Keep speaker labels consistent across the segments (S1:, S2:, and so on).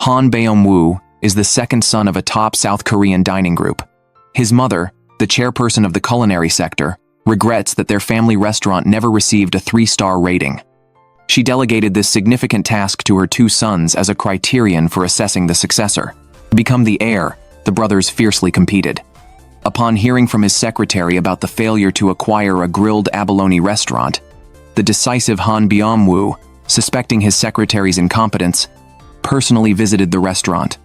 S1: Han Beom-woo is the second son of a top South Korean dining group. His mother, the chairperson of the culinary sector, regrets that their family restaurant never received a 3-star rating. She delegated this significant task to her 2 sons as a criterion for assessing the successor. To become the heir, the brothers fiercely competed. Upon hearing from his secretary about the failure to acquire a grilled abalone restaurant, the decisive Han Beom-woo, suspecting his secretary's incompetence, personally visited the restaurant.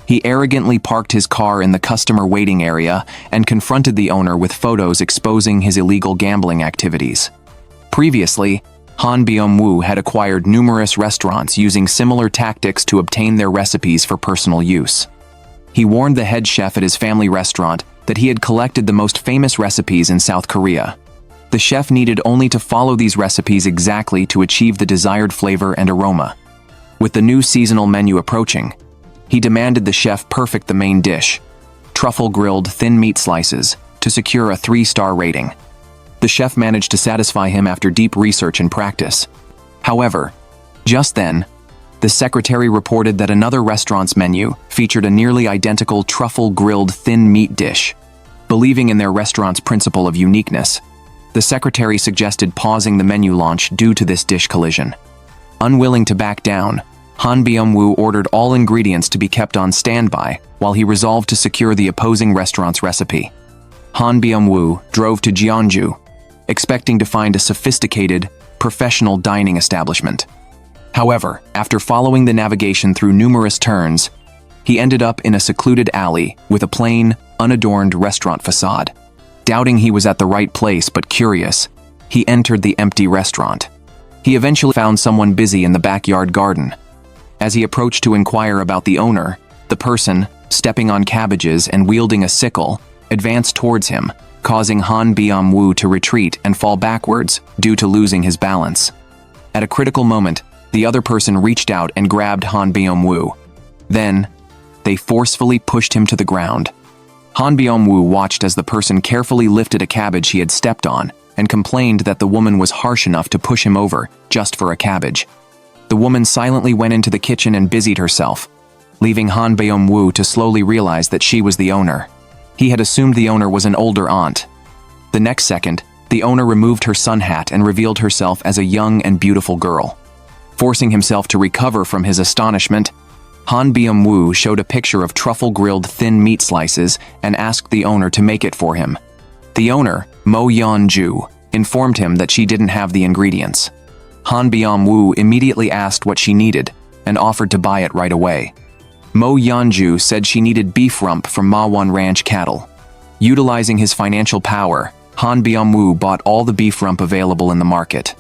S1: He arrogantly parked his car in the customer waiting area and confronted the owner with photos exposing his illegal gambling activities. Previously, Han Beom-woo had acquired numerous restaurants using similar tactics to obtain their recipes for personal use. He warned the head chef at his family restaurant that he had collected the most famous recipes in South Korea. The chef needed only to follow these recipes exactly to achieve the desired flavor and aroma. With the new seasonal menu approaching, he demanded the chef perfect the main dish, truffle grilled thin meat slices, to secure a 3-star rating. The chef managed to satisfy him after deep research and practice. However, just then, the secretary reported that another restaurant's menu featured a nearly identical truffle grilled thin meat dish. Believing in their restaurant's principle of uniqueness, the secretary suggested pausing the menu launch due to this dish collision. Unwilling to back down, Han Beom-woo ordered all ingredients to be kept on standby while he resolved to secure the opposing restaurant's recipe. Han Beom-woo drove to Jeonju, expecting to find a sophisticated, professional dining establishment. However, after following the navigation through numerous turns, he ended up in a secluded alley with a plain, unadorned restaurant facade. Doubting he was at the right place but curious, he entered the empty restaurant. He eventually found someone busy in the backyard garden. As he approached to inquire about the owner, the person, stepping on cabbages and wielding a sickle, advanced towards him, causing Han Beom-woo to retreat and fall backwards due to losing his balance. At a critical moment, the other person reached out and grabbed Han Beom-woo. Then, they forcefully pushed him to the ground. Han Beom-woo watched as the person carefully lifted a cabbage he had stepped on and complained that the woman was harsh enough to push him over just for a cabbage. The woman silently went into the kitchen and busied herself, leaving Han Beom-woo to slowly realize that she was the owner. He had assumed the owner was an older aunt. The next second, the owner removed her sun hat and revealed herself as a young and beautiful girl. Forcing himself to recover from his astonishment, Han Beom-woo showed a picture of truffle-grilled thin meat slices and asked the owner to make it for him. The owner, Mo Yeon-joo, informed him that she didn't have the ingredients. Han Beom-woo immediately asked what she needed and offered to buy it right away. Mo Yeon-joo said she needed beef rump from Ma Won Ranch cattle. Utilizing his financial power, Han Beom-woo bought all the beef rump available in the market.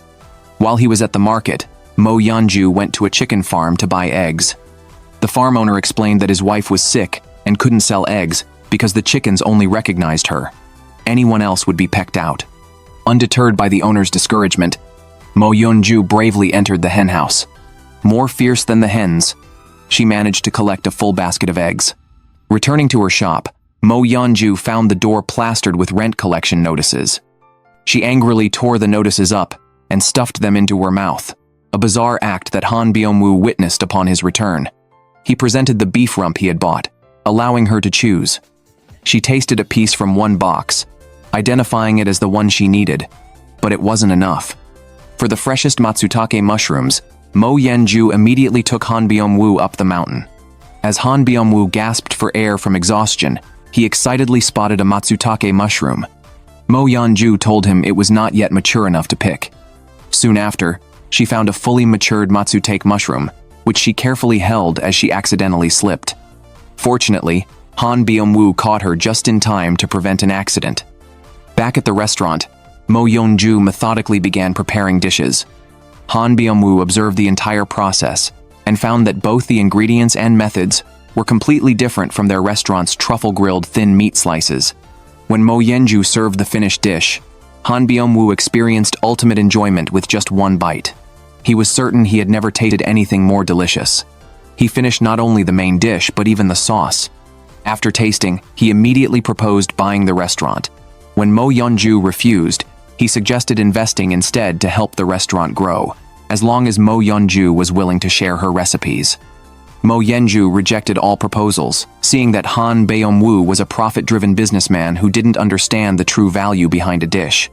S1: While he was at the market, Mo Yeon-joo went to a chicken farm to buy eggs. The farm owner explained that his wife was sick and couldn't sell eggs because the chickens only recognized her. Anyone else would be pecked out. Undeterred by the owner's discouragement, Mo Yeon-joo bravely entered the henhouse. More fierce than the hens, she managed to collect a full basket of eggs. Returning to her shop, Mo Yeon-joo found the door plastered with rent collection notices. She angrily tore the notices up and stuffed them into her mouth, a bizarre act that Han Beom-woo witnessed upon his return. He presented the beef rump he had bought, allowing her to choose. She tasted a piece from one box, identifying it as the one she needed, but it wasn't enough. For the freshest matsutake mushrooms, Mo Yeon-joo immediately took Han Beom-woo up the mountain. As Han Beom-woo gasped for air from exhaustion, he excitedly spotted a matsutake mushroom. Mo Yeon-joo told him it was not yet mature enough to pick. Soon after, she found a fully matured matsutake mushroom, which she carefully held as she accidentally slipped. Fortunately, Han Beom-woo caught her just in time to prevent an accident. Back at the restaurant, Mo Yeon-joo methodically began preparing dishes. Han Beom-woo observed the entire process and found that both the ingredients and methods were completely different from their restaurant's truffle-grilled thin meat slices. When Mo Yeon-joo served the finished dish, Han Beom-woo experienced ultimate enjoyment with just one bite. He was certain he had never tasted anything more delicious. He finished not only the main dish, but even the sauce. After tasting, he immediately proposed buying the restaurant. When Mo Yeon-joo refused, he suggested investing instead to help the restaurant grow, as long as Mo Yeon-joo was willing to share her recipes. Mo Yeon-joo rejected all proposals, seeing that Han Beom-woo was a profit-driven businessman who didn't understand the true value behind a dish.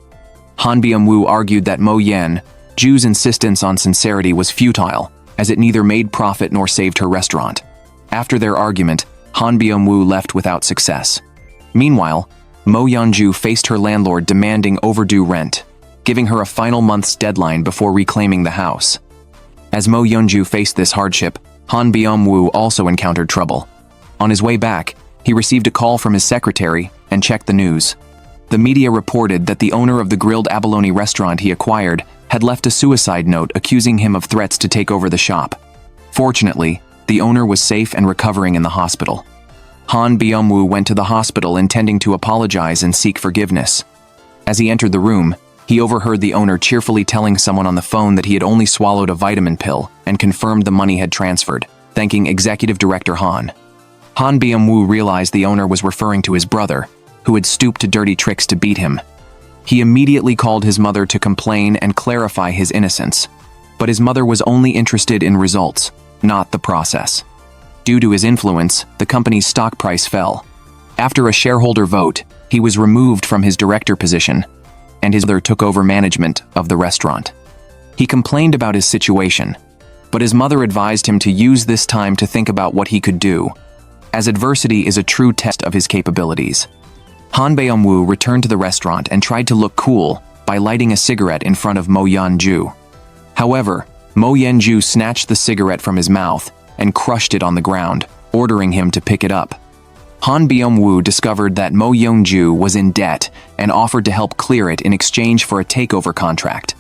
S1: Han Beom-woo argued that Mo Yeon-joo's insistence on sincerity was futile, as it neither made profit nor saved her restaurant. After their argument, Han Beom-woo left without success. Meanwhile, Mo Yeon-joo faced her landlord demanding overdue rent, giving her a final month's deadline before reclaiming the house. As Mo Yeon-joo faced this hardship, Han Beom-woo also encountered trouble. On his way back, he received a call from his secretary and checked the news. The media reported that the owner of the grilled abalone restaurant he acquired had left a suicide note accusing him of threats to take over the shop. Fortunately, the owner was safe and recovering in the hospital. Han Beom-woo went to the hospital intending to apologize and seek forgiveness. As he entered the room, he overheard the owner cheerfully telling someone on the phone that he had only swallowed a vitamin pill and confirmed the money had transferred, thanking Executive Director Han. Han Beom-woo realized the owner was referring to his brother, who had stooped to dirty tricks to beat him. He immediately called his mother to complain and clarify his innocence. But his mother was only interested in results, not the process. Due to his influence, the company's stock price fell. After a shareholder vote, he was removed from his director position, and his mother took over management of the restaurant. He complained about his situation, but his mother advised him to use this time to think about what he could do, as adversity is a true test of his capabilities. Han Beom-woo returned to the restaurant and tried to look cool by lighting a cigarette in front of Mo Yeon-joo. However, Mo Yeon-joo snatched the cigarette from his mouth and crushed it on the ground, ordering him to pick it up. Han Beom-woo discovered that Mo Yeon-joo was in debt and offered to help clear it in exchange for a takeover contract.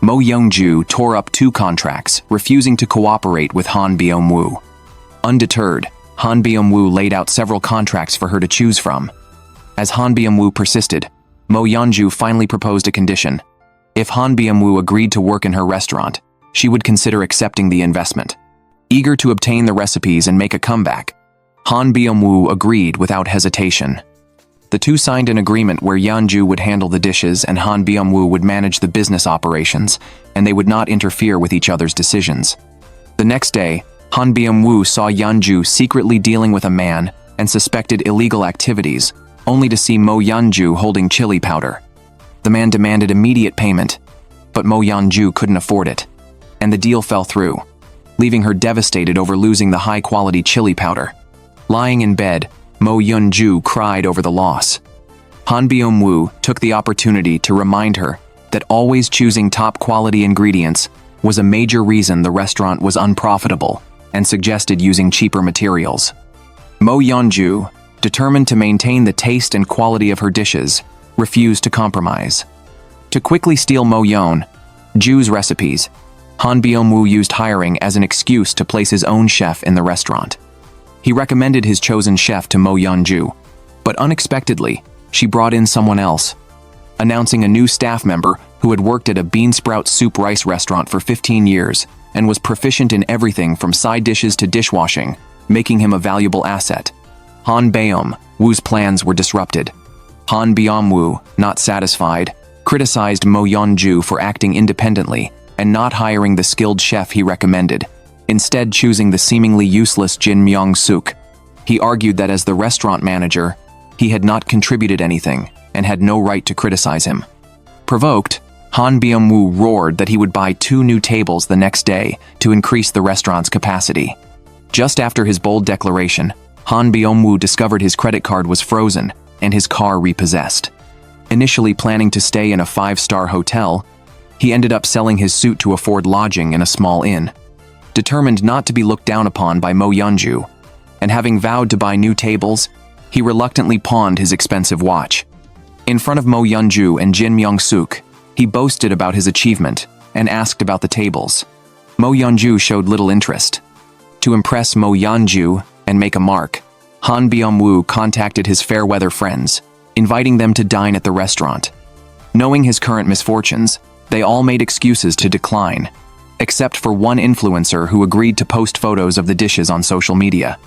S1: Mo Yeon-joo tore up 2 contracts, refusing to cooperate with Han Beom-woo. Undeterred, Han Beom-woo laid out several contracts for her to choose from. As Han Beom-woo persisted, Mo Yeon-joo finally proposed a condition. If Han Beom-woo agreed to work in her restaurant, she would consider accepting the investment. Eager to obtain the recipes and make a comeback, Han Beom-woo agreed without hesitation. The two signed an agreement where Yeon-joo would handle the dishes and Han Beom-woo would manage the business operations, and they would not interfere with each other's decisions. The next day, Han Beom-woo saw Yeon-joo secretly dealing with a man and suspected illegal activities, only to see Mo Yeon-joo holding chili powder. The man demanded immediate payment, but Mo Yeon-joo couldn't afford it, and the deal fell through, leaving her devastated over losing the high-quality chili powder. Lying in bed, Mo Yeon-joo cried over the loss. Han Beom-woo took the opportunity to remind her that always choosing top-quality ingredients was a major reason the restaurant was unprofitable and suggested using cheaper materials. Mo Yeon-joo, determined to maintain the taste and quality of her dishes, refused to compromise. To quickly steal Mo Yeon-joo's recipes, Han Beom-woo used hiring as an excuse to place his own chef in the restaurant. He recommended his chosen chef to Mo Yeon-joo, but unexpectedly, she brought in someone else, announcing a new staff member who had worked at a bean sprout soup rice restaurant for 15 years and was proficient in everything from side dishes to dishwashing, making him a valuable asset. Han Beom-woo's plans were disrupted. Han Beom-woo, not satisfied, criticized Mo Yeon-joo for acting independently and not hiring the skilled chef he recommended, instead choosing the seemingly useless Jin Myung-suk. He argued that as the restaurant manager, he had not contributed anything and had no right to criticize him. Provoked, Han Beom-woo roared that he would buy 2 new tables the next day to increase the restaurant's capacity. Just after his bold declaration, Han Beom-woo discovered his credit card was frozen and his car repossessed. Initially planning to stay in a 5-star hotel, he ended up selling his suit to afford lodging in a small inn. Determined not to be looked down upon by Mo Yeon-joo, and having vowed to buy new tables, he reluctantly pawned his expensive watch. In front of Mo Yeon-joo and Jin Myung-suk, he boasted about his achievement and asked about the tables. Mo Yeon-joo showed little interest. To impress Mo Yeon-joo and make a mark, Han Beom-woo contacted his fair-weather friends, inviting them to dine at the restaurant. Knowing his current misfortunes, they all made excuses to decline, except for one influencer who agreed to post photos of the dishes on social media.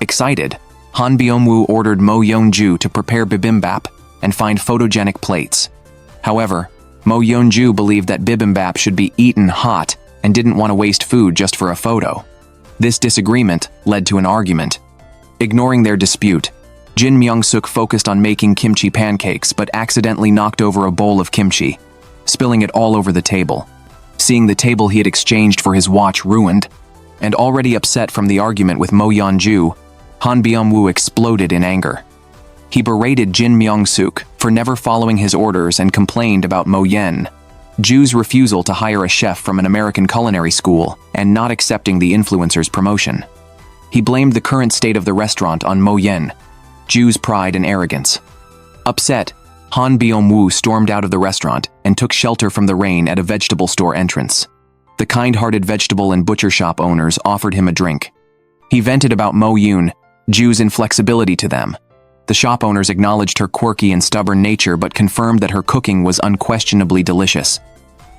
S1: Excited, Han Beom-woo ordered Mo Yeon-joo to prepare bibimbap and find photogenic plates. However, Mo Yeon-joo believed that bibimbap should be eaten hot and didn't want to waste food just for a photo. This disagreement led to an argument. Ignoring their dispute, Jin Myung-suk focused on making kimchi pancakes but accidentally knocked over a bowl of kimchi, spilling it all over the table. Seeing the table he had exchanged for his watch ruined, and already upset from the argument with Mo Yeon-joo, Han Beom-woo exploded in anger. He berated Jin Myung-suk for never following his orders and complained about Mo Yeon-joo's refusal to hire a chef from an American culinary school and not accepting the influencer's promotion. He blamed the current state of the restaurant on Mo Yeon-joo's pride and arrogance. Upset, Han Beom-woo stormed out of the restaurant and took shelter from the rain at a vegetable store entrance. The kind-hearted vegetable and butcher shop owners offered him a drink. He vented about Mo Yeon-joo's inflexibility to them. The shop owners acknowledged her quirky and stubborn nature but confirmed that her cooking was unquestionably delicious.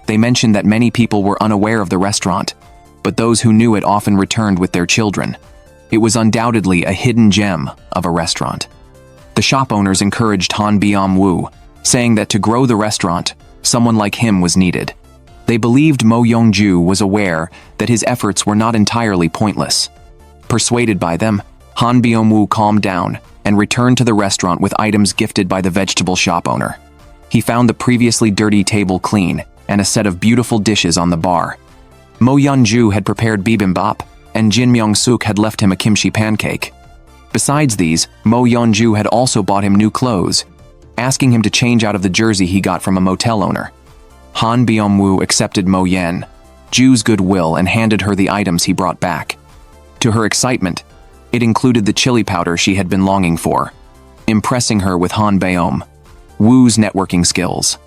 S1: They mentioned that many people were unaware of the restaurant, but those who knew it often returned with their children. It was undoubtedly a hidden gem of a restaurant. The shop owners encouraged Han Beom-woo, saying that to grow the restaurant, someone like him was needed. They believed Mo Yeon-joo was aware that his efforts were not entirely pointless. Persuaded by them, Han Beom-woo calmed down and returned to the restaurant with items gifted by the vegetable shop owner. He found the previously dirty table clean and a set of beautiful dishes on the bar. Mo Yeon-joo had prepared bibimbap, and Jin Myung-suk had left him a kimchi pancake. Besides these, Mo Yeon-joo had also bought him new clothes, asking him to change out of the jersey he got from a motel owner. Han Beom-woo accepted Mo Yeon-joo's goodwill and handed her the items he brought back. To her excitement, it included the chili powder she had been longing for, impressing her with Han Beom-woo's networking skills.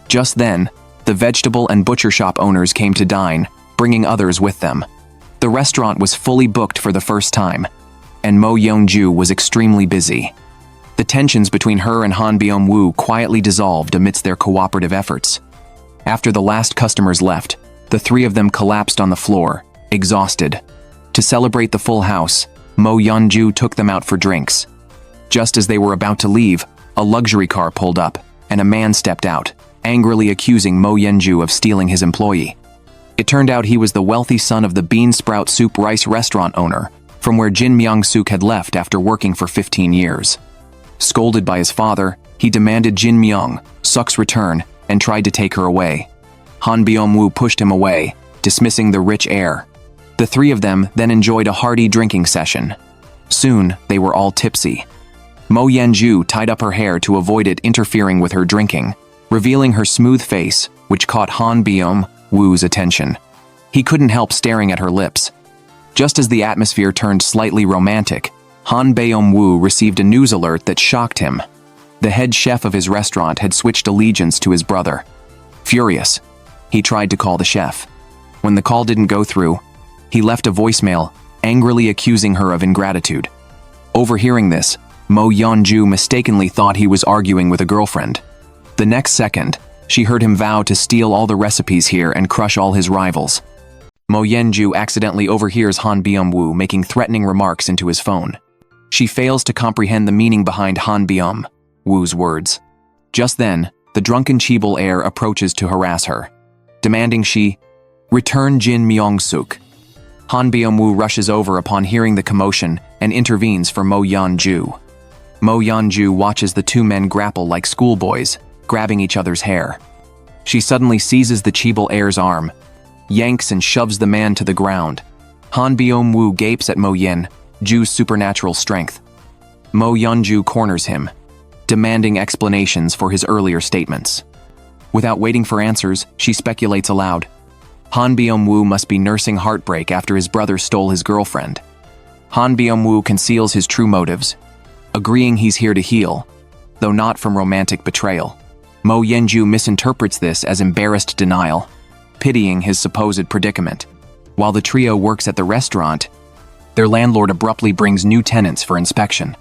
S1: Just then, the vegetable and butcher shop owners came to dine, bringing others with them. The restaurant was fully booked for the first time, and Mo Yeon-joo was extremely busy. The tensions between her and Han Beom-woo quietly dissolved amidst their cooperative efforts. After the last customers left, the three of them collapsed on the floor, exhausted. To celebrate the full house, Mo Yeon-joo took them out for drinks. Just as they were about to leave, a luxury car pulled up, and a man stepped out, angrily accusing Mo Yeon-joo of stealing his employee. It turned out he was the wealthy son of the bean sprout soup rice restaurant owner, from where Jin Myung-suk had left after working for 15 years. Scolded by his father, he demanded Jin Myung-suk's return and tried to take her away. Han Beom-woo pushed him away, dismissing the rich heir. The three of them then enjoyed a hearty drinking session. Soon, they were all tipsy. Mo Yeon-joo tied up her hair to avoid it interfering with her drinking, revealing her smooth face, which caught Han Beom-woo's attention. He couldn't help staring at her lips. Just as the atmosphere turned slightly romantic, Han Beom-woo received a news alert that shocked him. The head chef of his restaurant had switched allegiance to his brother. Furious, he tried to call the chef. When the call didn't go through, he left a voicemail, angrily accusing her of ingratitude. Overhearing this, Mo Yeon-joo mistakenly thought he was arguing with a girlfriend. The next second, she heard him vow to steal all the recipes here and crush all his rivals. Mo Yeon-joo accidentally overhears Han Beom-woo making threatening remarks into his phone. She fails to comprehend the meaning behind Han Beom-woo's words. Just then, the drunken chaebol heir approaches to harass her, demanding she return Jin Myung-suk. Han Beom-woo rushes over upon hearing the commotion and intervenes for Mo Yeon-joo. Mo Yeon-joo watches the two men grapple like schoolboys, grabbing each other's hair. She suddenly seizes the chaebol heir's arm, yanks and shoves the man to the ground. Han Beom-woo gapes at Mo Yeon-joo's supernatural strength. Mo Yeon-joo corners him, demanding explanations for his earlier statements. Without waiting for answers, she speculates aloud. Han Beom-woo must be nursing heartbreak after his brother stole his girlfriend. Han Beom-woo conceals his true motives, agreeing he's here to heal, though not from romantic betrayal. Mo Yeon-joo misinterprets this as embarrassed denial, pitying his supposed predicament. While the trio works at the restaurant, their landlord abruptly brings new tenants for inspection.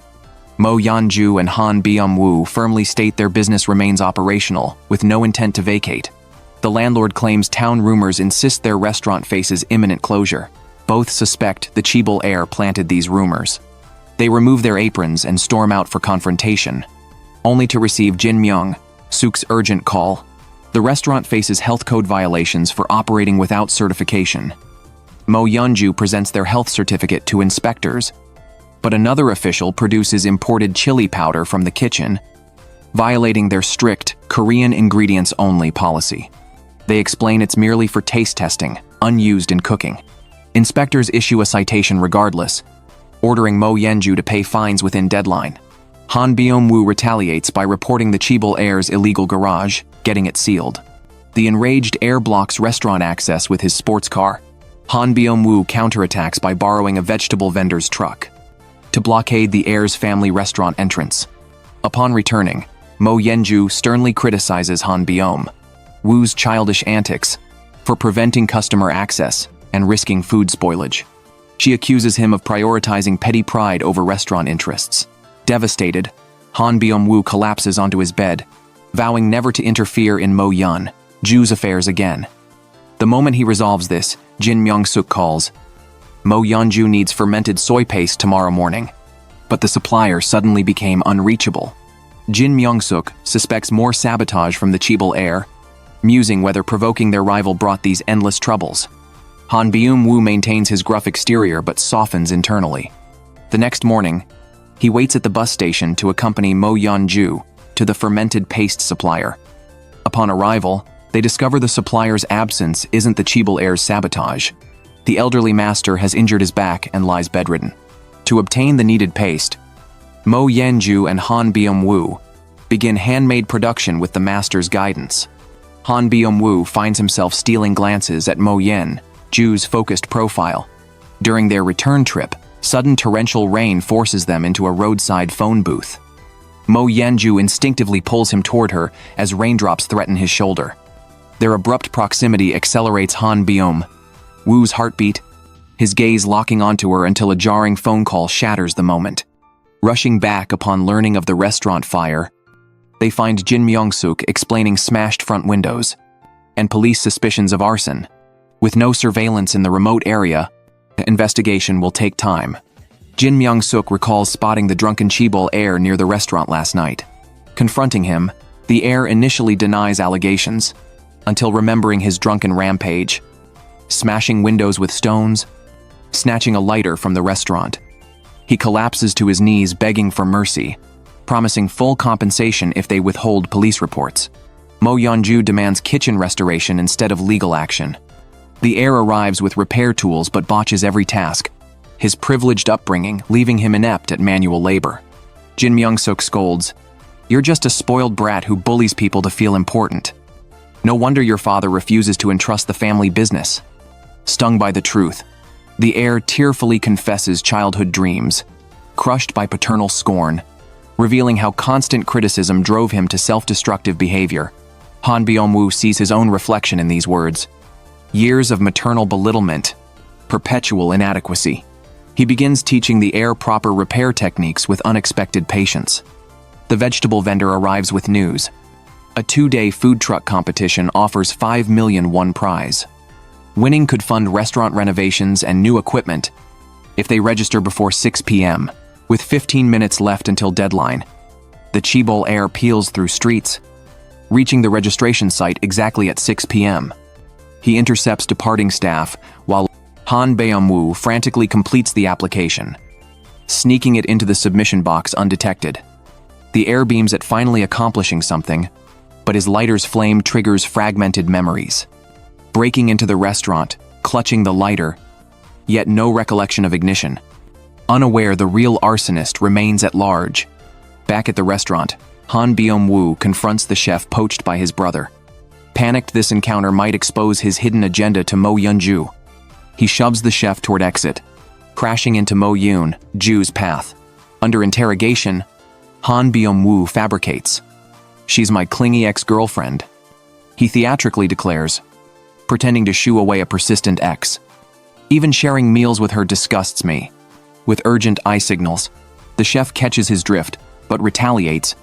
S1: Mo Yeon-joo and Han Beom-woo firmly state their business remains operational, with no intent to vacate. The landlord claims town rumors insist their restaurant faces imminent closure. Both suspect the chaebol heir planted these rumors. They remove their aprons and storm out for confrontation, only to receive Jin Myung-suk's urgent call. The restaurant faces health code violations for operating without certification. Mo Yeon-joo presents their health certificate to inspectors, but another official produces imported chili powder from the kitchen, violating their strict Korean ingredients-only policy. They explain it's merely for taste testing, unused in cooking. Inspectors issue a citation regardless, ordering Mo Yeon-joo to pay fines within deadline. Beom-woo retaliates by reporting the chaebol heir's illegal garage, getting it sealed. The enraged heir blocks restaurant access with his sports car. Beom-woo counterattacks by borrowing a vegetable vendor's truck to blockade the heir's family restaurant entrance. Upon returning, Mo Yeon-joo sternly criticizes Beom-woo's childish antics for preventing customer access and risking food spoilage. She accuses him of prioritizing petty pride over restaurant interests. Devastated, Beom-woo collapses onto his bed, vowing never to interfere in Mo Yeon-joo's affairs again. The moment he resolves this, Jin Myung-suk calls. Mo Yeon-joo needs fermented soy paste tomorrow morning, but the supplier suddenly became unreachable. Jin Myung-suk suspects more sabotage from the chaebol heir, musing whether provoking their rival brought these endless troubles. Beom-woo maintains his gruff exterior but softens internally. The next morning, he waits at the bus station to accompany Mo Yeon-joo to the fermented paste supplier. Upon arrival, they discover the supplier's absence isn't the chaebol heir's sabotage. The elderly master has injured his back and lies bedridden. To obtain the needed paste, Mo Yeon-joo and Beom-woo begin handmade production with the master's guidance. Beom-woo finds himself stealing glances at Mo Yeon-joo's focused profile. During their return trip, sudden torrential rain forces them into a roadside phone booth. Mo Yeon-joo instinctively pulls him toward her as raindrops threaten his shoulder. Their abrupt proximity accelerates Beom-woo's heartbeat, his gaze locking onto her until a jarring phone call shatters the moment. Rushing back upon learning of the restaurant fire, they find Jin Myung-suk explaining smashed front windows and police suspicions of arson. With no surveillance in the remote area, the investigation will take time. Jin Myung-suk recalls spotting the drunken chaebol heir near the restaurant last night. Confronting him, the heir initially denies allegations, until remembering his drunken rampage, smashing windows with stones, snatching a lighter from the restaurant. He collapses to his knees begging for mercy, promising full compensation if they withhold police reports. Mo Yeon-joo demands kitchen restoration instead of legal action. The heir arrives with repair tools but botches every task, his privileged upbringing leaving him inept at manual labor. Jin Myung-suk scolds, "You're just a spoiled brat who bullies people to feel important. No wonder your father refuses to entrust the family business." Stung by the truth, the heir tearfully confesses childhood dreams, crushed by paternal scorn, revealing how constant criticism drove him to self-destructive behavior. Beom-woo sees his own reflection in these words. Years of maternal belittlement, perpetual inadequacy. He begins teaching the heir proper repair techniques with unexpected patience. The vegetable vendor arrives with news. A 2-day food truck competition offers 5 million won prize. Winning could fund restaurant renovations and new equipment if they register before 6 p.m., with 15 minutes left until deadline. The chaebol heir peels through streets, reaching the registration site exactly at 6 p.m. He intercepts departing staff while Beom-woo frantically completes the application, sneaking it into the submission box undetected. The heir beams at finally accomplishing something, but his lighter's flame triggers fragmented memories. Breaking into the restaurant, clutching the lighter, yet no recollection of ignition. Unaware the real arsonist remains at large. Back at the restaurant, Beom-woo confronts the chef poached by his brother. Panicked this encounter might expose his hidden agenda to Mo Yeon-joo. He shoves the chef toward exit, crashing into Mo Yeon-joo's path. Under interrogation, Beom-woo fabricates. "She's my clingy ex-girlfriend," he theatrically declares, pretending to shoo away a persistent ex. "Even sharing meals with her disgusts me." With urgent eye signals, the chef catches his drift, but retaliates,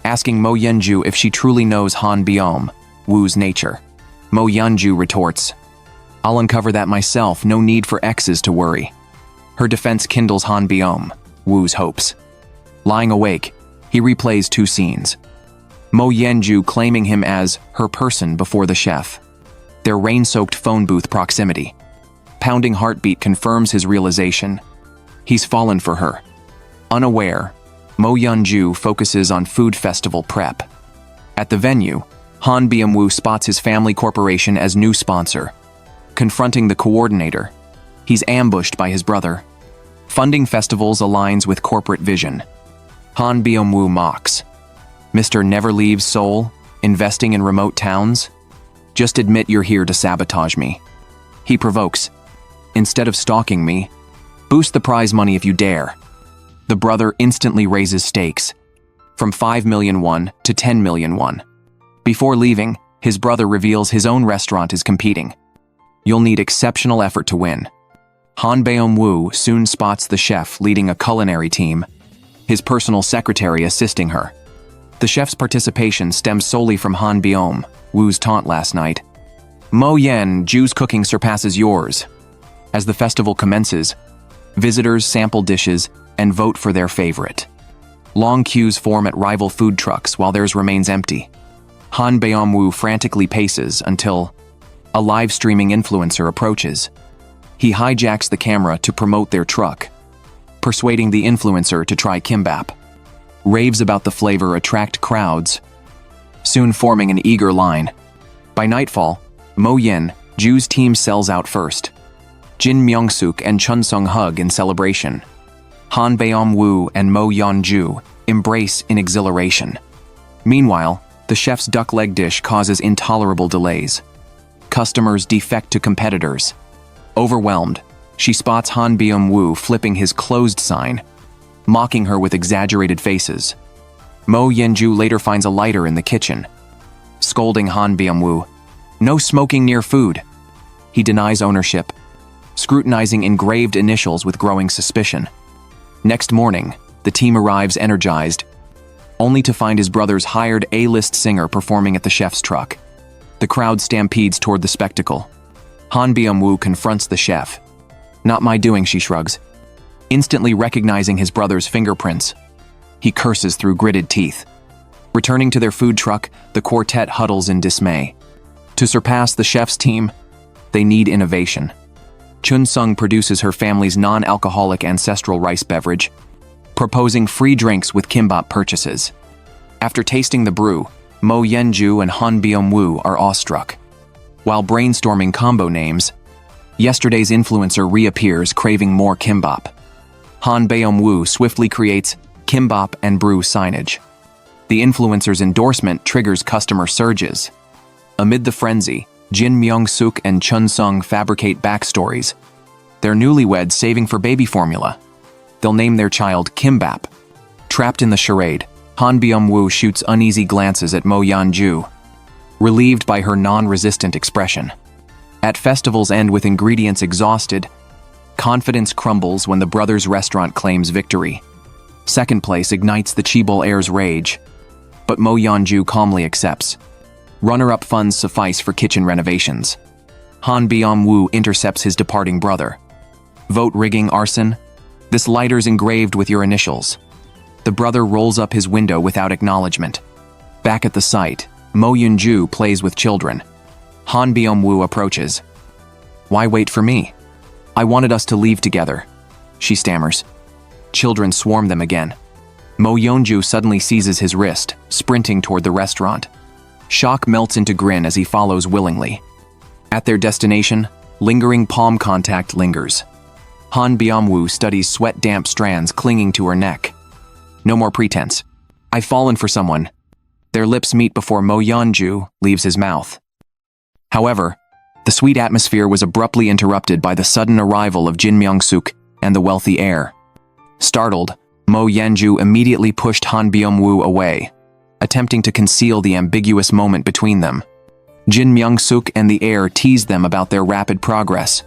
S1: asking Mo Yeon-joo if she truly knows Beom-woo's nature. Mo Yeon-joo retorts, "I'll uncover that myself, no need for exes to worry." Her defense kindles Beom-woo's hopes. Lying awake, he replays 2 scenes. Mo Yeon-joo claiming him as her person before the chef. Their rain-soaked phone booth proximity. pounding heartbeat confirms his realization. He's fallen for her. Unaware, Mo Yeon-joo focuses on food festival prep. At the venue, Beom-woo spots his family corporation as new sponsor. Confronting the coordinator, he's ambushed by his brother. Funding festivals aligns with corporate vision. Beom-woo mocks. Mr. Never Leaves Seoul, investing in remote towns? Just admit you're here to sabotage me. He provokes. Instead of stalking me, boost the prize money if you dare. The brother instantly raises stakes, from 5 million won to 10 million won. Before leaving, his brother reveals his own restaurant is competing. You'll need exceptional effort to win. Beom-woo soon spots the chef leading a culinary team, his personal secretary assisting her. The chef's participation stems solely from Beom-woo's taunt last night. Mo Yeon-joo's cooking surpasses yours. As the festival commences, visitors sample dishes and vote for their favorite. Long queues form at rival food trucks while theirs remains empty. Beom-woo frantically paces until a live streaming influencer approaches. He hijacks the camera to promote their truck, persuading the influencer to try kimbap. Raves about the flavor attract crowds, soon forming an eager line. By nightfall, Mo Yeon-joo's team sells out first. Jin Myung-suk and Chun Sung hug in celebration. Beom-woo and Mo Yeon-joo embrace in exhilaration. Meanwhile, the chef's duck leg dish causes intolerable delays. Customers defect to competitors. Overwhelmed, she spots Beom-woo flipping his closed sign, mocking her with exaggerated faces. Mo Yeon-joo later finds a lighter in the kitchen, scolding Beom-woo, "No smoking near food." He denies ownership, scrutinizing engraved initials with growing suspicion. Next morning, the team arrives energized, only to find his brother's hired A-list singer performing at the chef's truck. The crowd stampedes toward the spectacle. Beom-woo confronts the chef. "Not my doing," she shrugs, instantly recognizing his brother's fingerprints. He curses through gritted teeth. Returning to their food truck, the quartet huddles in dismay. To surpass the chef's team, they need innovation. Chun Sung produces her family's non-alcoholic ancestral rice beverage, proposing free drinks with kimbap purchases. After tasting the brew, Mo Yeon-joo and Beom-woo are awestruck. While brainstorming combo names, yesterday's influencer reappears craving more kimbap. Beom-woo swiftly creates kimbap and brew signage. The influencer's endorsement triggers customer surges. Amid the frenzy, Jin Myung-suk and Chun Sung fabricate backstories. They're newlyweds saving for baby formula. They'll name their child Kimbap. Trapped in the charade, Beom-woo shoots uneasy glances at Mo Yeon-joo, relieved by her non-resistant expression. At festival's end with ingredients exhausted, confidence crumbles when the brothers' restaurant claims victory. Second place ignites the Chaebol heir's rage, but Mo Yeon-joo calmly accepts. Runner-up funds suffice for kitchen renovations. Beom-woo intercepts his departing brother. Vote rigging arson? This lighter's engraved with your initials. The brother rolls up his window without acknowledgement. Back at the site, Mo Yeon-joo plays with children. Beom-woo approaches. "Why wait for me? I wanted us to leave together," she stammers. Children swarm them again. Mo Yeon-joo suddenly seizes his wrist, sprinting toward the restaurant. Shock melts into grin as he follows willingly. At their destination, lingering palm contact lingers. Beom-woo studies sweat-damp strands clinging to her neck. No more pretense. "I've fallen for someone." Their lips meet before Mo Yeon-joo leaves his mouth. However, the sweet atmosphere was abruptly interrupted by the sudden arrival of Jin Myung-suk and the wealthy heir. Startled, Mo Yeon-joo immediately pushed Beom-woo away, attempting to conceal the ambiguous moment between them. Jin Myung-suk and the heir teased them about their rapid progress,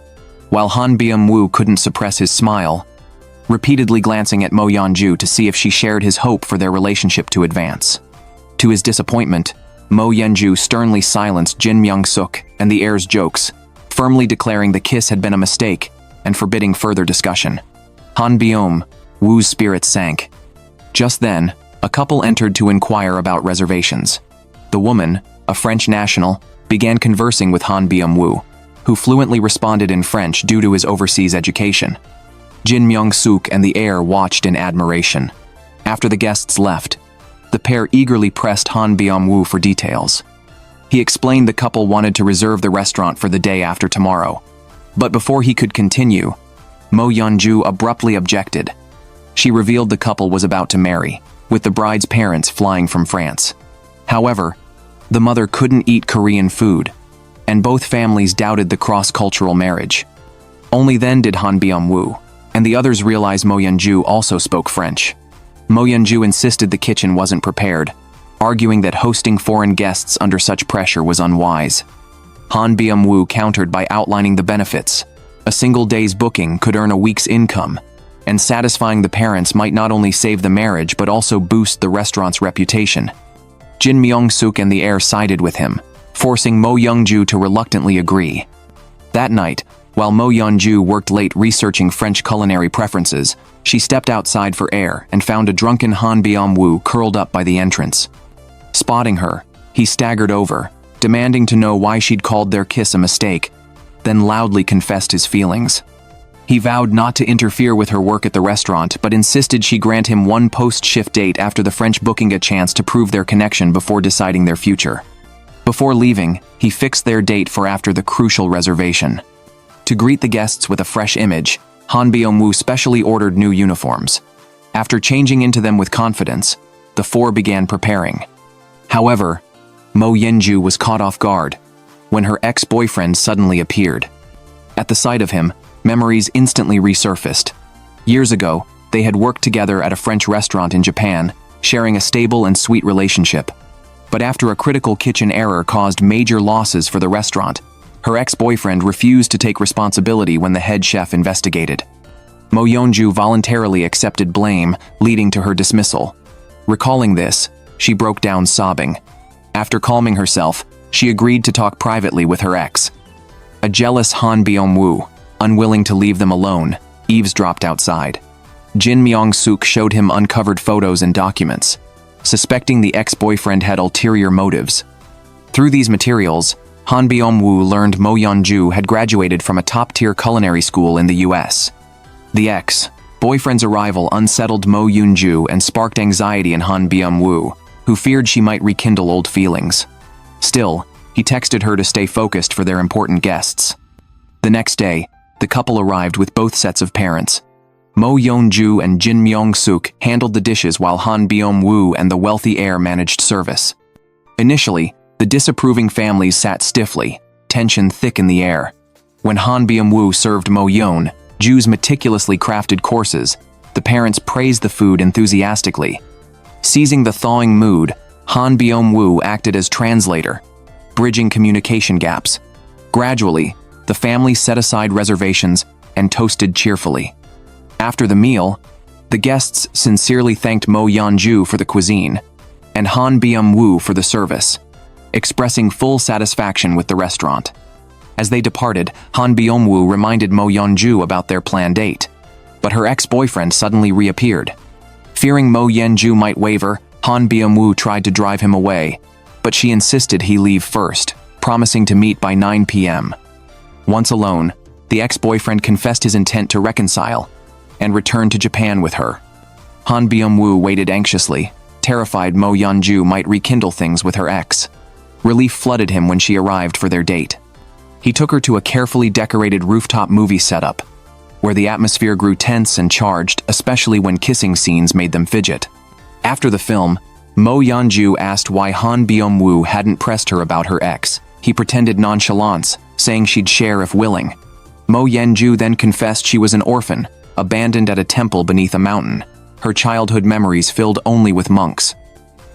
S1: while Beom-woo couldn't suppress his smile, repeatedly glancing at Mo Yeon-joo to see if she shared his hope for their relationship to advance. To his disappointment, Mo Yeon-joo sternly silenced Jin Myung-suk and the heir's jokes, firmly declaring the kiss had been a mistake and forbidding further discussion. Beom-woo's spirits sank. Just then, a couple entered to inquire about reservations. The woman, a French national, began conversing with Beom-woo, who fluently responded in French due to his overseas education. Jin Myung-suk and the heir watched in admiration. After the guests left, the pair eagerly pressed Han Beom-woo for details. He explained the couple wanted to reserve the restaurant for the day after tomorrow. But before he could continue, Mo Yeon-joo abruptly objected. She revealed the couple was about to marry, with the bride's parents flying from France. However, the mother couldn't eat Korean food, and both families doubted the cross-cultural marriage. Only then did Han Beom-woo and the others realize Mo Yeon-joo also spoke French. Mo Yeon-joo insisted the kitchen wasn't prepared, arguing that hosting foreign guests under such pressure was unwise. Han Beom-woo countered by outlining the benefits. A single day's booking could earn a week's income, and satisfying the parents might not only save the marriage but also boost the restaurant's reputation. Jin Myung-suk and the heir sided with him, forcing Mo Yeon-joo to reluctantly agree. That night, while Mo Yeon-joo worked late researching French culinary preferences, she stepped outside for air and found a drunken Han Beom-woo curled up by the entrance. Spotting her, he staggered over, demanding to know why she'd called their kiss a mistake, then loudly confessed his feelings. He vowed not to interfere with her work at the restaurant, but insisted she grant him one post-shift date after the French booking a chance to prove their connection before deciding their future. Before leaving, he fixed their date for after the crucial reservation. To greet the guests with a fresh image, Han Beom-woo specially ordered new uniforms. After changing into them with confidence, the four began preparing. However, Mo Yeon-joo was caught off guard when her ex-boyfriend suddenly appeared. At the sight of him, memories instantly resurfaced. Years ago, they had worked together at a French restaurant in Japan, sharing a stable and sweet relationship. But after a critical kitchen error caused major losses for the restaurant, her ex-boyfriend refused to take responsibility when the head chef investigated. Mo Yeon-joo voluntarily accepted blame, leading to her dismissal. Recalling this, she broke down sobbing. After calming herself, she agreed to talk privately with her ex. A jealous Han Beom-woo, unwilling to leave them alone, eavesdropped outside. Jin Myung-suk showed him uncovered photos and documents, suspecting the ex-boyfriend had ulterior motives. Through these materials, Han Beom-woo learned Mo Yeon-joo had graduated from a top-tier culinary school in the US. The ex-boyfriend's arrival unsettled Mo Yeon-joo and sparked anxiety in Han Beom-woo, who feared she might rekindle old feelings. Still, he texted her to stay focused for their important guests. The next day, the couple arrived with both sets of parents. Mo Yeon-joo and Jin Myung-suk handled the dishes while Han Beom-woo and the wealthy heir managed service. Initially, the disapproving families sat stiffly, tension thick in the air. When Han Beom-woo served Mo Yeon-joo's meticulously crafted courses, the parents praised the food enthusiastically. Seizing the thawing mood, Han Beom-woo acted as translator, bridging communication gaps. Gradually, the family set aside reservations and toasted cheerfully. After the meal, the guests sincerely thanked Mo Yeon-joo for the cuisine and Han Beom-woo for the service, expressing full satisfaction with the restaurant. As they departed, Han Beom-woo reminded Mo Yeon-joo about their planned date, but her ex-boyfriend suddenly reappeared. Fearing Mo Yeon-joo might waver, Han Beom-woo tried to drive him away, but she insisted he leave first, promising to meet by 9 p.m. Once alone, the ex-boyfriend confessed his intent to reconcile and returned to Japan with her. Han Beom-woo waited anxiously, terrified Mo Yeon-joo might rekindle things with her ex. Relief flooded him when she arrived for their date. He took her to a carefully decorated rooftop movie setup, where the atmosphere grew tense and charged, especially when kissing scenes made them fidget. After the film, Mo Yeon-joo asked why Han Beom-woo hadn't pressed her about her ex. He pretended nonchalance, saying she'd share if willing. Mo Yeon-joo then confessed she was an orphan, abandoned at a temple beneath a mountain, her childhood memories filled only with monks.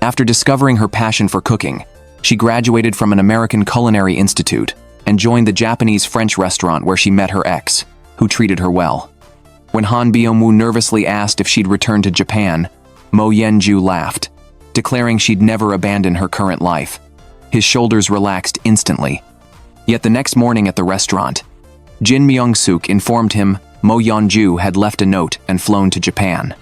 S1: After discovering her passion for cooking, she graduated from an American culinary institute and joined the Japanese-French restaurant where she met her ex, who treated her well. When Han Beom-woo nervously asked if she'd return to Japan, Mo Yeon-joo laughed, declaring she'd never abandon her current life. His shoulders relaxed instantly. Yet the next morning at the restaurant, Jin Myung-suk informed him Mo Yeon-joo had left a note and flown to Japan.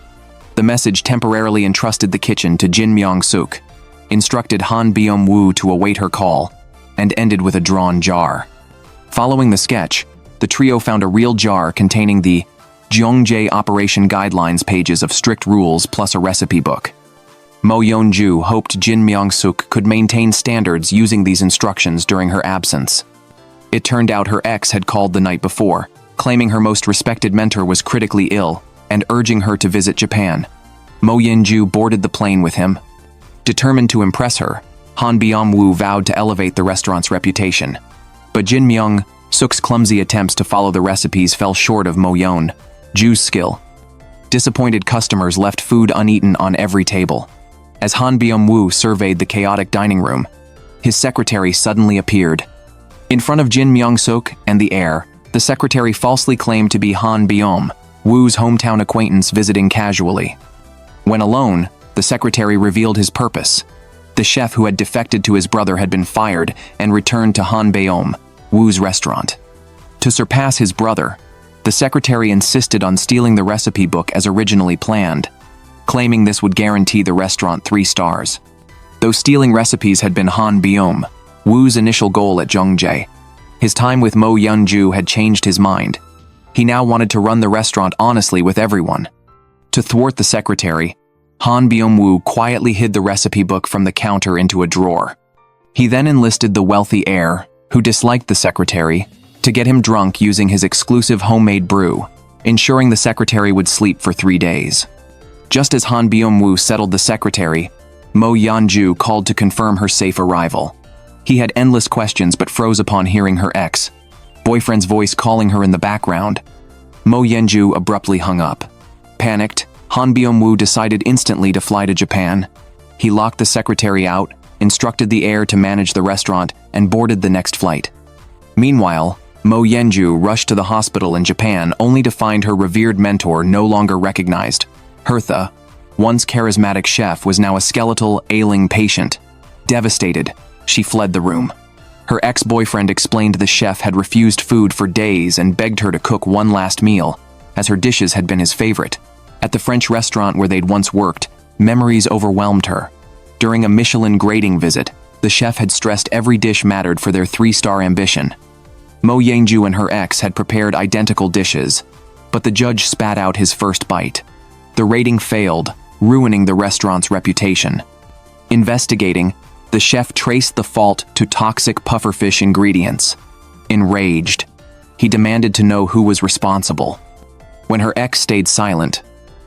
S1: The message temporarily entrusted the kitchen to Jin Myung-suk, instructed Han Beom-woo to await her call, and ended with a drawn jar. Following the sketch, the trio found a real jar containing the Jeonju Operation Guidelines pages of strict rules plus a recipe book. Mo Yeon-joo hoped Jin Myung-suk could maintain standards using these instructions during her absence. It turned out her ex had called the night before, claiming her most respected mentor was critically ill and urging her to visit Japan. Mo Yeon-joo boarded the plane with him. Determined to impress her, Beom-woo vowed to elevate the restaurant's reputation. But Jin Myung-suk's clumsy attempts to follow the recipes fell short of Mo Yeon-joo's skill. Disappointed customers left food uneaten on every table. As Beom-woo surveyed the chaotic dining room, his secretary suddenly appeared. In front of Jin Myung-suk and the heir, the secretary falsely claimed to be Beom-woo's hometown acquaintance visiting casually. When alone, the secretary revealed his purpose. The chef who had defected to his brother had been fired and returned to Beom-woo's restaurant. To surpass his brother, the secretary insisted on stealing the recipe book as originally planned, claiming this would guarantee the restaurant 3 stars. Though stealing recipes had been Beom-woo's initial goal at Jeonju, his time with Mo Yeon-joo had changed his mind. He now wanted to run the restaurant honestly with everyone. To thwart the secretary, Beom-woo quietly hid the recipe book from the counter into a drawer. He then enlisted the wealthy heir, who disliked the secretary, to get him drunk using his exclusive homemade brew, ensuring the secretary would sleep for 3 days. Just as Beom-woo settled the secretary, Mo Yeon-joo called to confirm her safe arrival. He had endless questions but froze upon hearing her ex-boyfriend's voice calling her in the background. Mo Yeon-joo abruptly hung up. Panicked, Beom-woo decided instantly to fly to Japan. He locked the secretary out, instructed the heir to manage the restaurant, and boarded the next flight. Meanwhile, Mo Yeon-joo rushed to the hospital in Japan only to find her revered mentor no longer recognized. Hertha, once charismatic chef, was now a skeletal, ailing patient. Devastated, she fled the room. Her ex-boyfriend explained the chef had refused food for days and begged her to cook one last meal, as her dishes had been his favorite. At the French restaurant where they'd once worked, memories overwhelmed her. During a Michelin grading visit, the chef had stressed every dish mattered for their 3-star ambition. Mo Yeon-joo and her ex had prepared identical dishes, but the judge spat out his first bite. The rating failed, ruining the restaurant's reputation. Investigating, the chef traced the fault to toxic pufferfish ingredients. Enraged, he demanded to know who was responsible. When her ex stayed silent,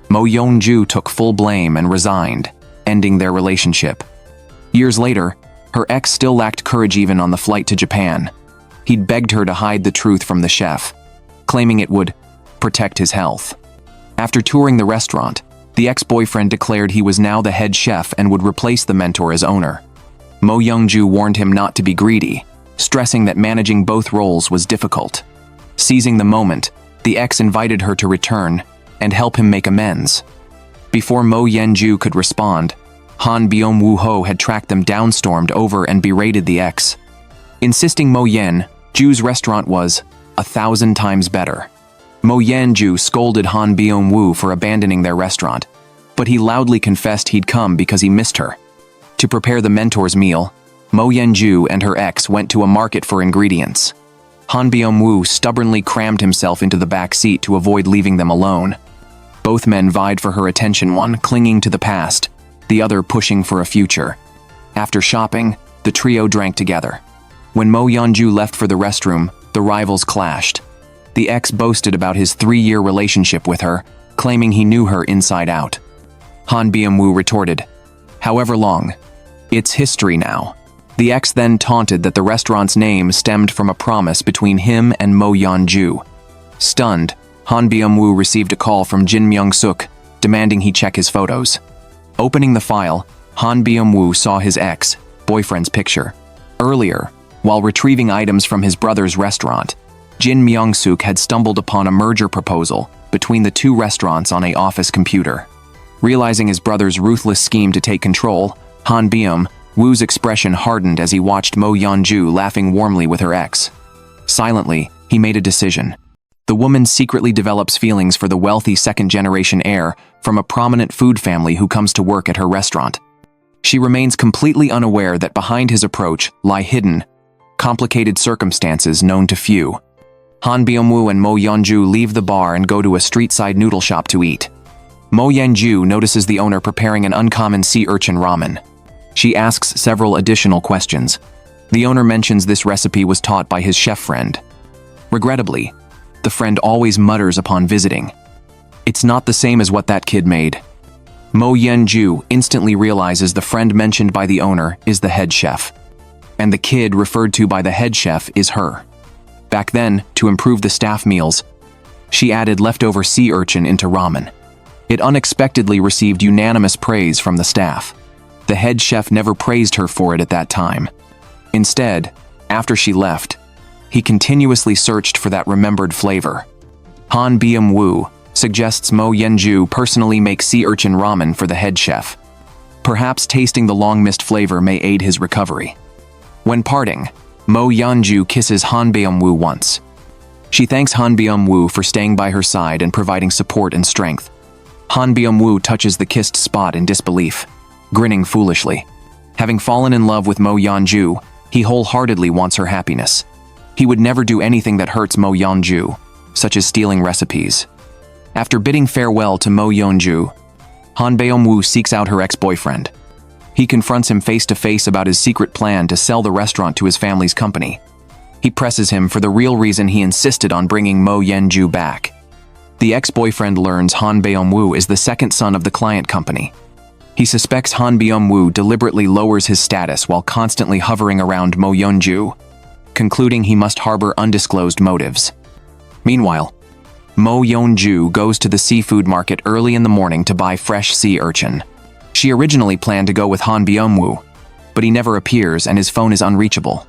S1: Mo Yeon-joo took full blame and resigned, ending their relationship. Years later, her ex still lacked courage even on the flight to Japan. He'd begged her to hide the truth from the chef, claiming it would protect his health. After touring the restaurant, the ex-boyfriend declared he was now the head chef and would replace the mentor as owner. Mo Yeon-joo warned him not to be greedy, stressing that managing both roles was difficult. Seizing the moment, the ex invited her to return and help him make amends. Before Mo Yeon-joo could respond, Beom-woo had tracked them down, stormed over, and berated the ex, insisting Mo Yeon-joo's restaurant was 1,000 times better. Mo Yeon-joo scolded Beom-woo for abandoning their restaurant, but he loudly confessed he'd come because he missed her. To prepare the mentor's meal, Mo Yeon-joo and her ex went to a market for ingredients. Beom-woo stubbornly crammed himself into the back seat to avoid leaving them alone. Both men vied for her attention, one clinging to the past, the other pushing for a future. After shopping, the trio drank together. When Mo Yeon-joo left for the restroom, the rivals clashed. The ex boasted about his 3-year relationship with her, claiming he knew her inside out. Beom-woo retorted, "However long. It's history now." The ex then taunted that the restaurant's name stemmed from a promise between him and Mo Yeon-joo. Stunned, Beom-woo received a call from Jin Myung-suk, demanding he check his photos. Opening the file, Beom-woo saw his ex-boyfriend's picture. Earlier, while retrieving items from his brother's restaurant, Jin Myung-suk had stumbled upon a merger proposal between the two restaurants on an office computer. Realizing his brother's ruthless scheme to take control, Beom-woo's expression hardened as he watched Mo Yeon-joo laughing warmly with her ex. Silently, he made a decision. The woman secretly develops feelings for the wealthy second-generation heir from a prominent food family who comes to work at her restaurant. She remains completely unaware that behind his approach lie hidden, complicated circumstances known to few. Han Beom-woo and Mo Yeon-joo leave the bar and go to a street-side noodle shop to eat. Mo Yeon-joo notices the owner preparing an uncommon sea urchin ramen. She asks several additional questions. The owner mentions this recipe was taught by his chef friend. Regrettably, the friend always mutters upon visiting, "It's not the same as what that kid made." Mo Yeon-joo instantly realizes the friend mentioned by the owner is the head chef, and the kid referred to by the head chef is her. Back then, to improve the staff meals, she added leftover sea urchin into ramen. It unexpectedly received unanimous praise from the staff. The head chef never praised her for it at that time. Instead, after she left, he continuously searched for that remembered flavor. Han Beom-woo suggests Mo Yeon-joo personally make sea urchin ramen for the head chef. Perhaps tasting the long-missed flavor may aid his recovery. When parting, Mo Yeon-joo kisses Han Beom-woo once. She thanks Han Beom-woo for staying by her side and providing support and strength. Han Beom-woo touches the kissed spot in disbelief, grinning foolishly. Having fallen in love with Mo Yeon-joo, he wholeheartedly wants her happiness. He would never do anything that hurts Mo Yeon-joo, such as stealing recipes. After bidding farewell to Mo Yeon-joo, Han Beom-woo seeks out her ex-boyfriend. He confronts him face-to-face about his secret plan to sell the restaurant to his family's company. He presses him for the real reason he insisted on bringing Mo Yeon-joo back. The ex-boyfriend learns Han Beom-woo is the second son of the client company. He suspects Han Beom-woo deliberately lowers his status while constantly hovering around Mo Yeon-joo, concluding he must harbor undisclosed motives. Meanwhile, Mo Yeon-joo goes to the seafood market early in the morning to buy fresh sea urchin. She originally planned to go with Han Beom-woo, but he never appears and his phone is unreachable.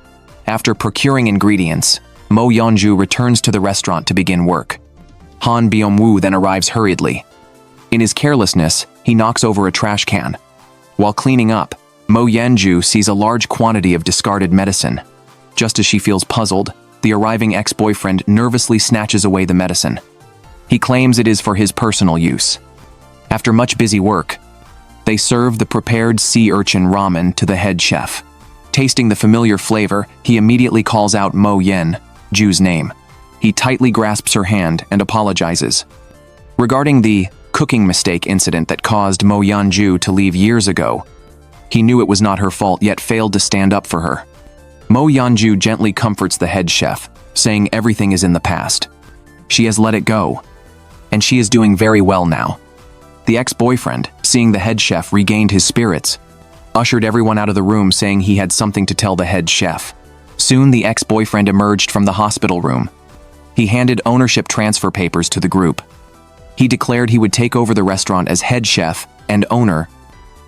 S1: After procuring ingredients, Mo Yeon-joo returns to the restaurant to begin work. Han Beom-woo then arrives hurriedly. In his carelessness, he knocks over a trash can. While cleaning up, Mo Yeon-joo sees a large quantity of discarded medicine. Just as she feels puzzled, the arriving ex-boyfriend nervously snatches away the medicine. He claims it is for his personal use. After much busy work, they serve the prepared sea urchin ramen to the head chef. Tasting the familiar flavor, he immediately calls out Mo Yeon-joo's name. He tightly grasps her hand and apologizes. Regarding the cooking mistake incident that caused Mo Yeon-joo to leave years ago, he knew it was not her fault yet failed to stand up for her. Mo Yeon-joo gently comforts the head chef, saying everything is in the past. She has let it go, and she is doing very well now. The ex-boyfriend, seeing the head chef regained his spirits, ushered everyone out of the room saying he had something to tell the head chef. Soon the ex-boyfriend emerged from the hospital room. He handed ownership transfer papers to the group. He declared he would take over the restaurant as head chef and owner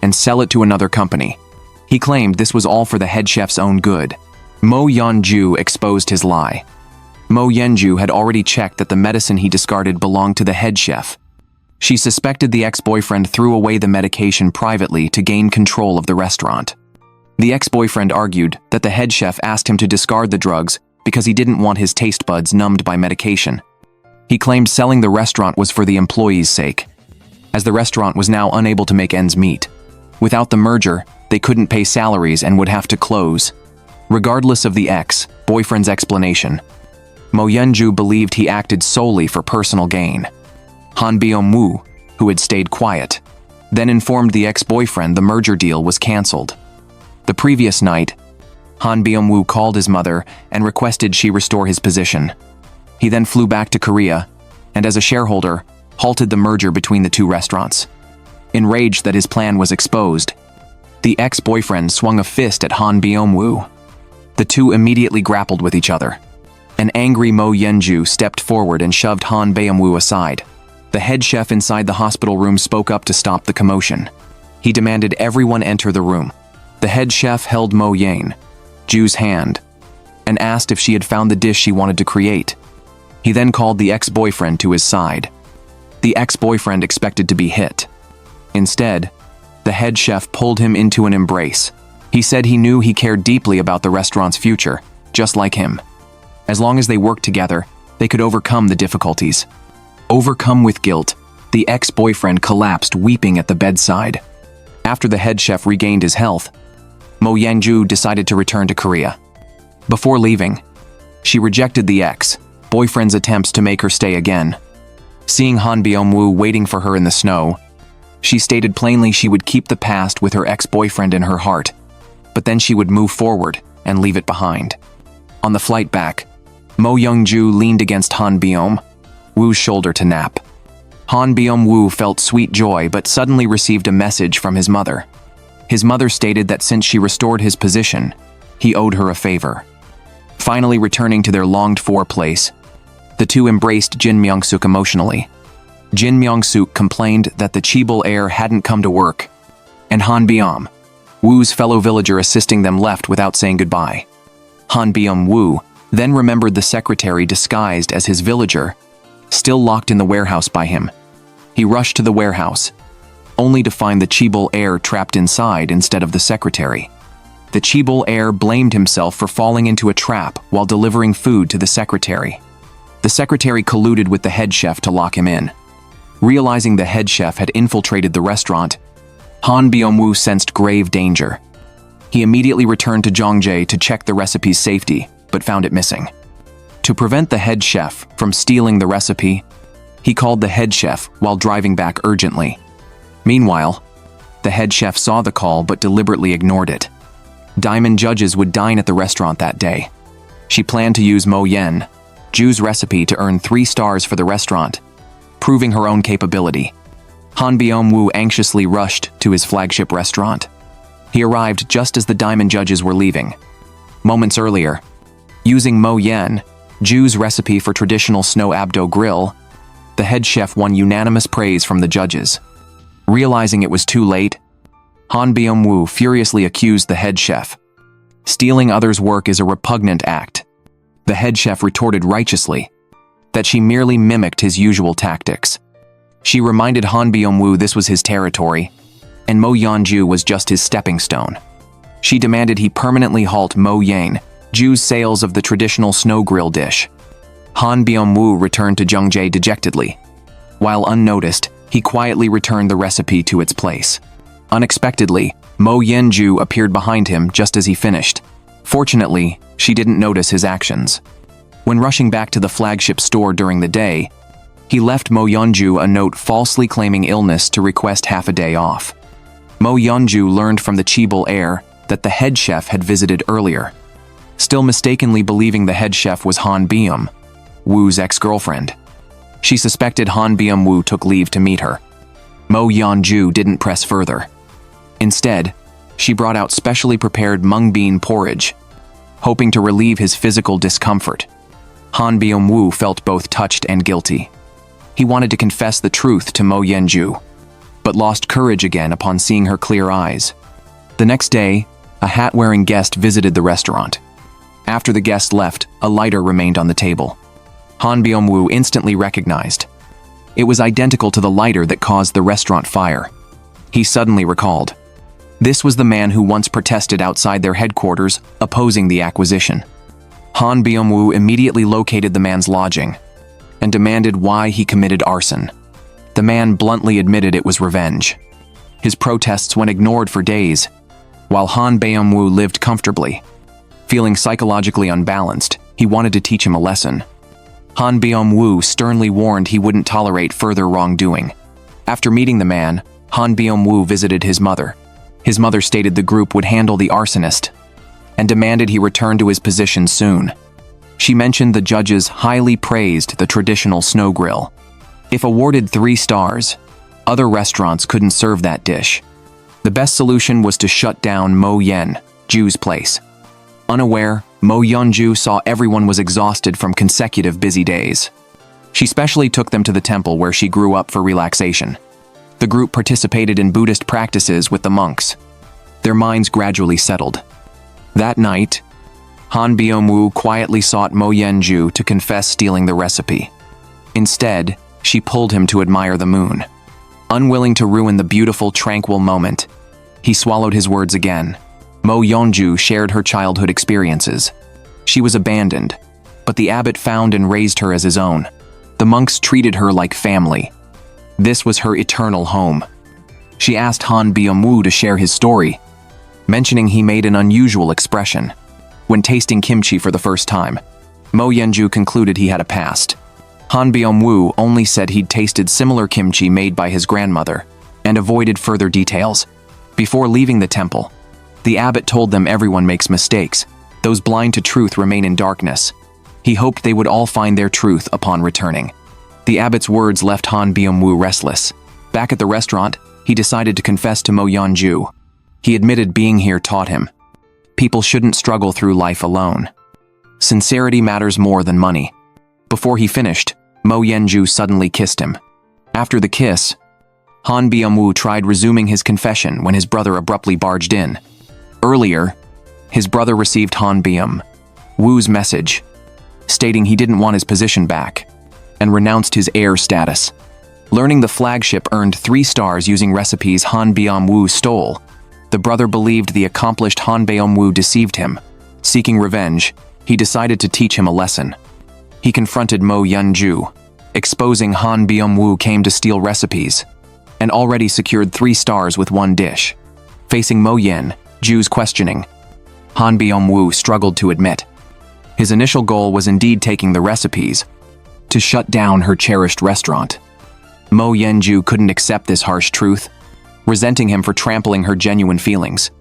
S1: and sell it to another company. He claimed this was all for the head chef's own good. Mo Yeon-joo exposed his lie. Mo Yeon-joo had already checked that the medicine he discarded belonged to the head chef. She suspected the ex-boyfriend threw away the medication privately to gain control of the restaurant. The ex-boyfriend argued that the head chef asked him to discard the drugs because he didn't want his taste buds numbed by medication. He claimed selling the restaurant was for the employees' sake, as the restaurant was now unable to make ends meet. Without the merger, they couldn't pay salaries and would have to close. Regardless of the ex-boyfriend's explanation, Mo Yeon-joo believed he acted solely for personal gain. Han Beom-woo, who had stayed quiet, then informed the ex-boyfriend the merger deal was cancelled. The previous night, Han Beom-woo called his mother and requested she restore his position. He then flew back to Korea, and as a shareholder, halted the merger between the two restaurants. Enraged that his plan was exposed, the ex-boyfriend swung a fist at Han Beom-woo. The two immediately grappled with each other. An angry Mo Yeon-joo stepped forward and shoved Han Beom-woo aside. The head chef inside the hospital room spoke up to stop the commotion. He demanded everyone enter the room. The head chef held Mo Yeon-joo's hand and asked if she had found the dish she wanted to create. He then called the ex-boyfriend to his side. The ex-boyfriend expected to be hit. Instead, the head chef pulled him into an embrace. He said he knew he cared deeply about the restaurant's future, just like him. As long as they worked together, they could overcome the difficulties. Overcome with guilt, the ex-boyfriend collapsed weeping at the bedside. After the head chef regained his health, Mo Yeon-joo decided to return to Korea. Before leaving, she rejected the ex-boyfriend's attempts to make her stay again. Seeing Han Beom-woo waiting for her in the snow, she stated plainly she would keep the past with her ex-boyfriend in her heart, but then she would move forward and leave it behind. On the flight back, Mo Yeon-joo leaned against Han Beom-woo's shoulder to nap. Han Beom-woo felt sweet joy but suddenly received a message from his mother. His mother stated that since she restored his position, he owed her a favor. Finally returning to their longed-for place, the two embraced Jin Myung-suk emotionally. Jin Myung-suk complained that the Chaebol heir hadn't come to work, and Han Beom-woo's fellow villager assisting them left without saying goodbye. Han Beom-woo then remembered the secretary disguised as his villager, still locked in the warehouse by him. He rushed to the warehouse, only to find the Chaebol heir trapped inside instead of the secretary. The Chaebol heir blamed himself for falling into a trap while delivering food to the secretary. The secretary colluded with the head chef to lock him in. Realizing the head chef had infiltrated the restaurant, Han Beom-woo sensed grave danger. He immediately returned to Jeonju to check the recipe's safety, but found it missing. To prevent the head chef from stealing the recipe, he called the head chef while driving back urgently. Meanwhile, the head chef saw the call but deliberately ignored it. Diamond judges would dine at the restaurant that day. She planned to use Mo Yeon-joo's recipe to earn 3 stars for the restaurant, proving her own capability. Han Beom-woo anxiously rushed to his flagship restaurant. He arrived just as the diamond judges were leaving. Moments earlier, using Mo Yeon-joo's recipe for traditional snow abdo grill, the head chef won unanimous praise from the judges. Realizing it was too late, Han Beom-woo furiously accused the head chef. Stealing others' work is a repugnant act. The head chef retorted righteously that she merely mimicked his usual tactics. She reminded Han Beom-woo this was his territory, and Mo Yeon-joo was just his stepping stone. She demanded he permanently halt Mo Yeon-joo's sales of the traditional snow grill dish. Han Beom-woo returned to Jeonju dejectedly. While unnoticed, he quietly returned the recipe to its place. Unexpectedly, Mo Yeon-joo appeared behind him just as he finished. Fortunately, she didn't notice his actions. When rushing back to the flagship store during the day, he left Mo Yeon-joo a note falsely claiming illness to request half a day off. Mo Yeon-joo learned from the Chaebol heir that the head chef had visited earlier, still mistakenly believing the head chef was Han Beom-woo's ex-girlfriend. She suspected Han Beom-woo took leave to meet her. Mo Yeon-joo didn't press further. Instead, she brought out specially prepared mung bean porridge, hoping to relieve his physical discomfort. Han Beom-woo felt both touched and guilty. He wanted to confess the truth to Mo Yeon-joo, but lost courage again upon seeing her clear eyes. The next day, a hat-wearing guest visited the restaurant. After the guest left, a lighter remained on the table. Han Beom-woo instantly recognized. It was identical to the lighter that caused the restaurant fire. He suddenly recalled. This was the man who once protested outside their headquarters, opposing the acquisition. Han Beom-woo immediately located the man's lodging and demanded why he committed arson. The man bluntly admitted it was revenge. His protests went ignored for days, while Han Beom-woo lived comfortably. Feeling psychologically unbalanced, he wanted to teach him a lesson. Han Beom-woo sternly warned he wouldn't tolerate further wrongdoing. After meeting the man, Han Beom-woo visited his mother. His mother stated the group would handle the arsonist and demanded he return to his position soon. She mentioned the judges highly praised the traditional snow grill. If awarded 3 stars, other restaurants couldn't serve that dish. The best solution was to shut down Mo Yeon-joo's place. Unaware, Mo Yeon-joo saw everyone was exhausted from consecutive busy days. She specially took them to the temple where she grew up for relaxation. The group participated in Buddhist practices with the monks. Their minds gradually settled. That night, Han Beom-woo quietly sought Mo Yeon-joo to confess stealing the recipe. Instead, she pulled him to admire the moon. Unwilling to ruin the beautiful, tranquil moment, he swallowed his words again. Mo Yeon-joo shared her childhood experiences. She was abandoned, but the abbot found and raised her as his own. The monks treated her like family. This was her eternal home. She asked Han Beom-woo to share his story, mentioning he made an unusual expression. When tasting kimchi for the first time, Mo Yeon-joo concluded he had a past. Han Beom-woo only said he'd tasted similar kimchi made by his grandmother, and avoided further details. Before leaving the temple, the abbot told them everyone makes mistakes. Those blind to truth remain in darkness. He hoped they would all find their truth upon returning. The abbot's words left Han Beom-woo restless. Back at the restaurant, he decided to confess to Mo Yeon-joo. He admitted being here taught him. People shouldn't struggle through life alone. Sincerity matters more than money. Before he finished, Mo Yeon-joo suddenly kissed him. After the kiss, Han Beom-woo tried resuming his confession when his brother abruptly barged in. Earlier, his brother received Han Beom-woo's message, stating he didn't want his position back, and renounced his heir status. Learning the flagship earned 3 stars using recipes Han Beom-woo stole, the brother believed the accomplished Han Beom-woo deceived him. Seeking revenge, he decided to teach him a lesson. He confronted Mo Yeon-joo, exposing Han Beom-woo came to steal recipes, and already secured 3 stars with 1 dish. Facing Mo Yeon-joo's questioning, Han Beom-woo struggled to admit. His initial goal was indeed taking the recipes, to shut down her cherished restaurant. Mo Yeon-joo couldn't accept this harsh truth, resenting him for trampling her genuine feelings.